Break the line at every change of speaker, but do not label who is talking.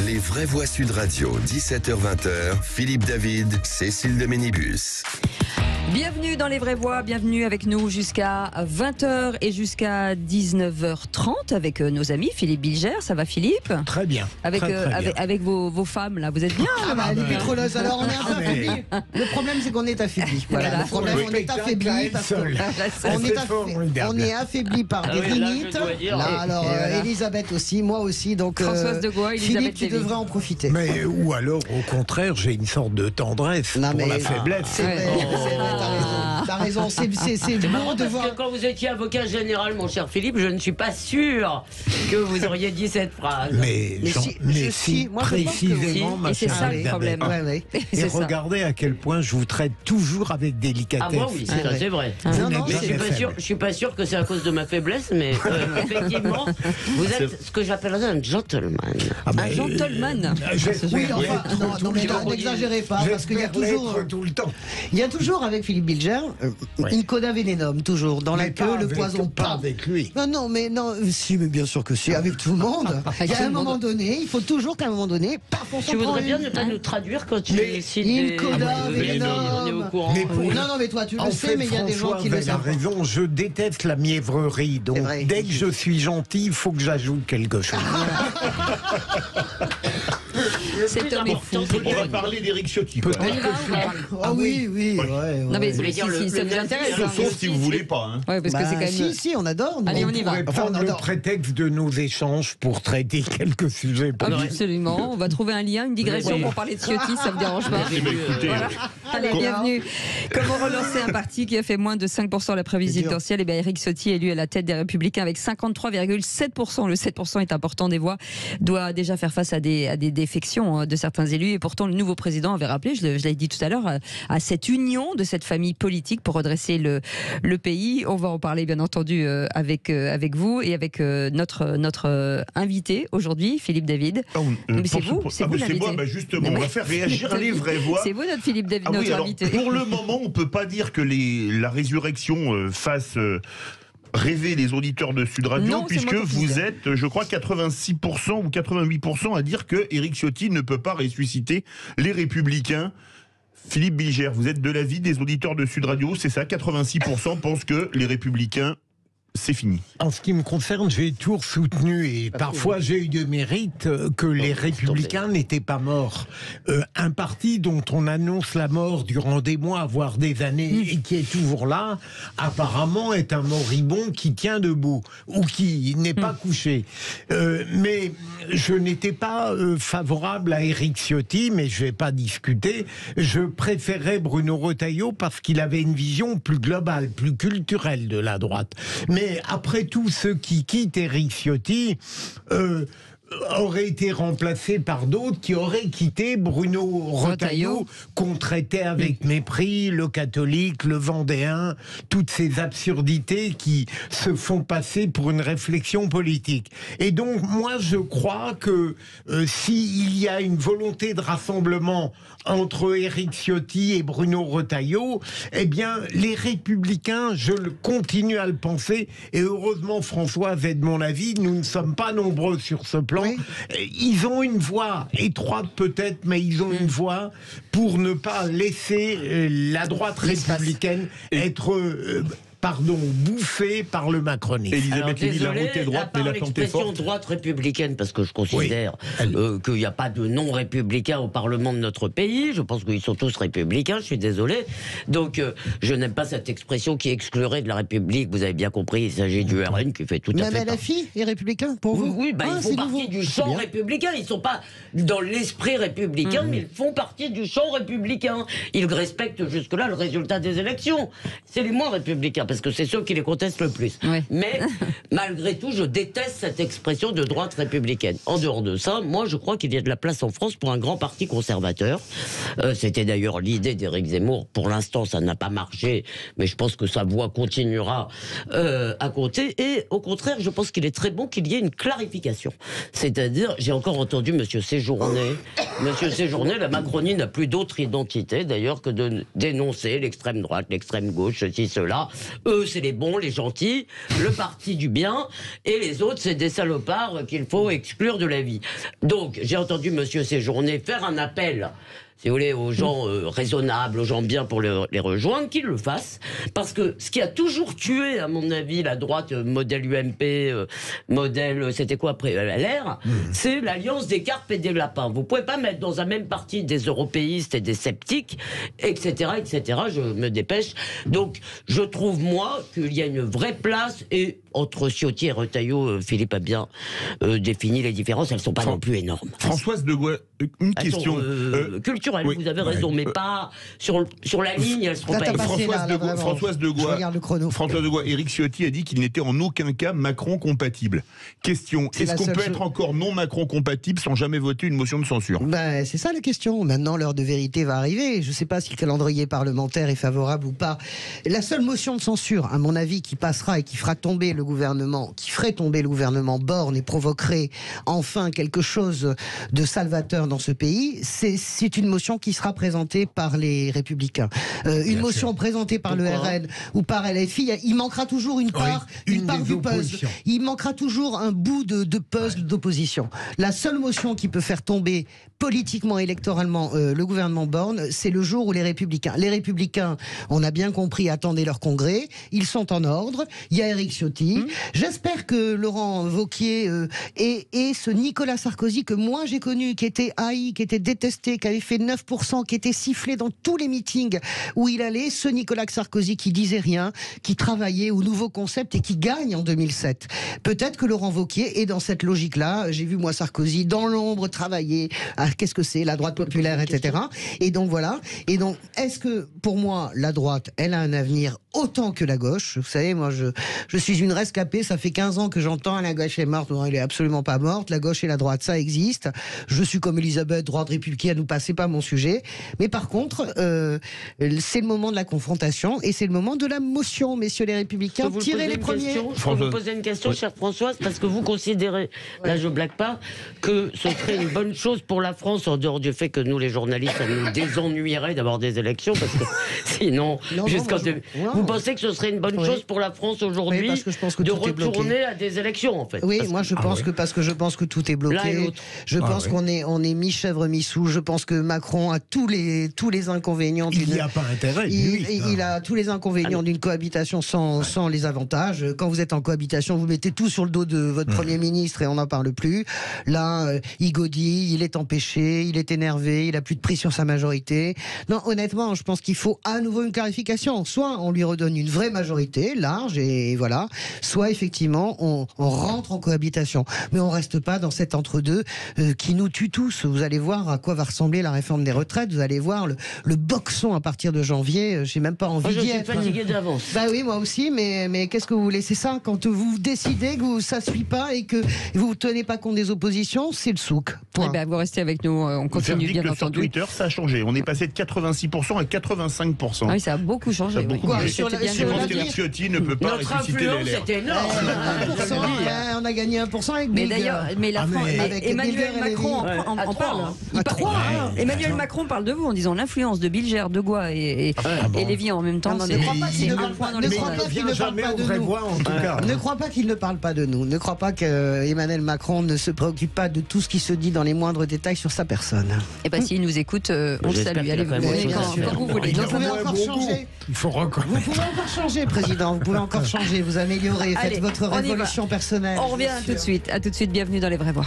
Les vraies voix Sud Radio, 17h-20h, Philippe David, Cécile de Ménibus.
Bienvenue dans Les Vraies Voix, bienvenue avec nous jusqu'à 20h et jusqu'à 19h30 avec nos amis Philippe Bilger. Ça va Philippe?
Très bien.
Avec,
très bien.
avec vos femmes là, vous êtes bien?
Les pétroleuses, alors on est un peu affaiblis. Le problème c'est qu'on est affaibli. Voilà, le problème on est affaibli parce qu'on est affaibli par des rhinites. Là, alors Elisabeth aussi, moi aussi, donc
Françoise de Gaulle,
Philippe, tu devrais en profiter.
Mais ou alors au contraire, j'ai une sorte de tendresse pour la faiblesse.
C'est vrai, t'as raison. C'est bon de voir.
Parce que quand vous étiez avocat général, mon cher Philippe, je ne suis pas sûr que vous auriez dit cette phrase.
Mais si précisément, ma
et c'est
chère
ça le
Elisabeth.
problème.
Ouais.
Et regardez à quel point je vous traite toujours avec délicatesse.
Ah, moi, oui, c'est vrai.
Non,
Mais je suis pas sûr que c'est à cause de ma faiblesse, mais effectivement, vous êtes ce que j'appellerais un gentleman.
Un gentleman.
Oui, enfin, non, mais n'exagérez pas, parce qu'il y a toujours.
Tout le temps.
Il y a toujours avec Philippe Bilger une coda vénénum, toujours dans la queue, le poison
pas avec lui.
Non, mais si, mais bien sûr que si, avec tout le monde. Il y a un moment donné, il faut toujours qu'à un moment donné, paf, on s'en
Tu
prend
voudrais bien
une.
ne pas nous traduire quand tu cites
une
des...
coda
on est
vénénum.
au courant.
Non, mais toi, tu le sais, mais il y a des gens qui le savent.
raison, je déteste la mièvrerie. Donc, dès que je suis gentil, il faut que j'ajoute quelque chose.
Cet homme est fou.
On va parler d'Éric Ciotti.
Ah oui.
Non, mais
voulez dire
si ça vous intéresse.
Sauf si vous voulez pas.
Ouais, parce que c'est quand même.
Si, on adore.
Allez, on y va.
Prendre le prétexte de nos échanges pour traiter quelques sujets.
Absolument, on va trouver un lien, une digression pour parler de Ciotti, ça vous dérange pas? Voilà. Allez, bienvenue. Comment relancer un parti qui a fait moins de 5% à la présidentielle? Éric Ciotti, élu à la tête des Républicains avec 53,7%. Le 7% est important des voix, doit déjà faire face à des défections de certains élus. Et pourtant, le nouveau président avait rappelé, je l'ai dit tout à l'heure, à cette union de cette famille politique pour redresser le pays. On va en parler, bien entendu, avec vous et avec notre invité aujourd'hui, Philippe David. C'est vous l'invité.
Moi, justement, on va faire réagir les vraies voix.
C'est vous notre Philippe David, notre invité.
Pour le moment, on ne peut pas dire que la résurrection fasse rêver les auditeurs de Sud Radio, non, puisque vous êtes, je crois, 86% ou 88% à dire que Éric Ciotti ne peut pas ressusciter les Républicains. Philippe Bilger, vous êtes de l'avis des auditeurs de Sud Radio, c'est ça, 86% pensent que les Républicains, c'est fini.
En ce qui me concerne, j'ai toujours soutenu, et parfois j'ai eu de mérite, que les Républicains n'étaient pas morts. Un parti dont on annonce la mort durant des mois, voire des années, et qui est toujours là, apparemment est un moribond qui tient debout, ou qui n'est pas couché. Mais je n'étais pas favorable à Éric Ciotti, mais je ne vais pas discuter. Je préférais Bruno Retailleau parce qu'il avait une vision plus globale, plus culturelle de la droite. Mais après tout, ceux qui quittent Éric Ciotti auraient été remplacés par d'autres qui auraient quitté Bruno Retailleau, qu'on traitait avec mépris, le catholique, le vendéen, toutes ces absurdités qui se font passer pour une réflexion politique. Et donc, moi, je crois que s'il y a une volonté de rassemblement entre Éric Ciotti et Bruno Retailleau, eh bien, les Républicains, je continue à le penser, et heureusement, Françoise est de mon avis, nous ne sommes pas nombreux sur ce plan. Oui. Ils ont une voix, étroite peut-être, mais ils ont une voix pour ne pas laisser la droite républicaine être bouffée par le macronisme.
Elisabeth Lévy, la route est droite, mais la pente est forte.
Droite républicaine, parce que je considère qu'il n'y a pas de non-républicains au Parlement de notre pays. Je pense qu'ils sont tous républicains, je suis désolé. Donc, je n'aime pas cette expression qui exclurait de la République. Vous avez bien compris, il s'agit du RN qui fait tout à fait.
Même LFI est républicain pour vous?
Oui, ils font partie du champ républicain. Ils ne sont pas dans l'esprit républicain, mais ils font partie du champ républicain. Ils respectent jusque-là le résultat des élections. C'est les moins républicains, parce que c'est ceux qui les contestent le plus. Oui. Mais malgré tout, je déteste cette expression de droite républicaine. En dehors de ça, moi je crois qu'il y a de la place en France pour un grand parti conservateur. C'était d'ailleurs l'idée d'Éric Zemmour. Pour l'instant, ça n'a pas marché, mais je pense que sa voix continuera à compter. Et au contraire, je pense qu'il est très bon qu'il y ait une clarification. C'est-à-dire, j'ai encore entendu M. Séjourné Monsieur Séjourné, la Macronie n'a plus d'autre identité d'ailleurs que de dénoncer l'extrême droite, l'extrême gauche, ceci, cela. Eux, c'est les bons, les gentils, le parti du bien, et les autres, c'est des salopards qu'il faut exclure de la vie. Donc, j'ai entendu Monsieur Séjourné faire un appel, si vous voulez, aux gens raisonnables, aux gens bien pour les rejoindre, qu'ils le fassent. Parce que ce qui a toujours tué, à mon avis, la droite, modèle UMP, modèle, c'était quoi après, LR, c'est l'alliance des carpes et des lapins. Vous pouvez pas mettre dans un même parti des européistes et des sceptiques, etc., etc. Je me dépêche. Donc, je trouve, moi, qu'il y a une vraie place, et entre Ciotti et Retailleau, Philippe a bien défini les différences, elles sont pas non plus énormes.
Françoise de Gouin, une question.
Culturelle, oui, vous avez raison, mais pas sur la ligne, elles seront pas
Françoise de Gouin, Éric Ciotti a dit qu'il n'était en aucun cas Macron compatible. Question, est-ce qu'on peut être encore non Macron compatible sans jamais voter une motion de censure?
Ben, c'est ça la question. Maintenant, l'heure de vérité va arriver. Je ne sais pas si le calendrier parlementaire est favorable ou pas. La seule motion de censure, à mon avis, qui passera et qui fera tomber le gouvernement, qui ferait tomber le gouvernement Borne et provoquerait enfin quelque chose de salvateur dans ce pays, c'est une motion qui sera présentée par les Républicains. Une motion présentée par le RN ou par LFI, il manquera toujours une part du puzzle. Il manquera toujours un bout de puzzle d'opposition. La seule motion qui peut faire tomber politiquement, électoralement, le gouvernement Borne, c'est le jour où les Républicains, on a bien compris, attendaient leur congrès, ils sont en ordre, il y a Éric Ciotti. J'espère que Laurent Wauquiez et ce Nicolas Sarkozy que moi j'ai connu, qui était haï, qui était détesté, qui avait fait 9%, qui était sifflé dans tous les meetings où il allait, ce Nicolas Sarkozy qui disait rien, qui travaillait au nouveau concept et qui gagne en 2007. Peut-être que Laurent Wauquiez est dans cette logique-là. J'ai vu moi Sarkozy dans l'ombre travailler à qu'est-ce que c'est, la droite populaire, etc. Et donc voilà. Et donc, est-ce que pour moi, la droite, elle a un avenir autant que la gauche? Vous savez, moi je suis une rescapée, ça fait 15 ans que j'entends la gauche est morte. Non, elle est absolument pas morte. La gauche et la droite, ça existe. Je suis comme Elisabeth, droite républicaine, nous passez pas mon sujet. Mais par contre, c'est le moment de la confrontation et c'est le moment de la motion, messieurs les Républicains. Tirez les premiers.
Je peux vous poser une question, chère Françoise, parce que vous considérez, là je blague pas, que ce serait une bonne chose pour la France, en dehors du fait que nous les journalistes, ça nous désennuierait d'avoir des élections, parce que sinon, vous pensez que ce serait une bonne chose pour la France aujourd'hui de retourner à des élections, en fait?
Oui, moi je pense parce que je pense que tout est bloqué. Je pense qu'on est mi-chèvre, mi-souche. Je pense que Macron a tous les inconvénients.
Il n'y a pas intérêt.
Il a tous les inconvénients d'une cohabitation sans les avantages. Quand vous êtes en cohabitation, vous mettez tout sur le dos de votre Premier ministre et on n'en parle plus. Là, il gaudit, il est empêché, il est énervé, il a plus de prise sur sa majorité. Non, honnêtement, je pense qu'il faut à nouveau une clarification. Soit on lui redonne une vraie majorité, large, et voilà. Soit effectivement, on rentre en cohabitation. Mais on reste pas dans cet entre-deux qui nous tue tous. Vous allez voir à quoi va ressembler la réforme des retraites. Vous allez voir le boxon à partir de janvier. J'ai même pas envie d'y être.
Je suis fatigué d'avance.
Bah oui, moi aussi, mais qu'est-ce que vous voulez? C'est ça, quand vous décidez que ça suit pas et que vous tenez pas compte des oppositions, c'est le souk.
Eh ben, vous restez avec nous, on continue bien entendu.
Sur Twitter, ça a changé. On est passé de 86% à 85%.
Ah oui, ça a beaucoup changé.
Ça a beaucoup bougé.
Sur
Je pense qu'Éric Ciotti ne peut pas ressusciter les LR.
C'était énorme.
1%, on a gagné 1% avec
mais d'ailleurs, Emmanuel Macron en parle. Emmanuel Macron parle de vous en disant l'influence de Bilger, de Gouin et Lévy en même temps.
Ne crois pas qu'il ne parle pas de nous. Ne crois pas qu'il ne parle pas de nous. Ne crois pas qu'Emmanuel Macron ne se préoccupe pas de tout ce qui se dit dans les moindres détails sur sa personne.
Et bien s'il nous écoute, on le salue. Allez, quand vous voulez.
Vous pouvez encore changer. Vous pouvez encore changer, Président. Vous pouvez encore changer, vous améliorer. Faites votre révolution personnelle.
On revient tout de suite. À tout de suite. Bienvenue dans Les Vraies Voix.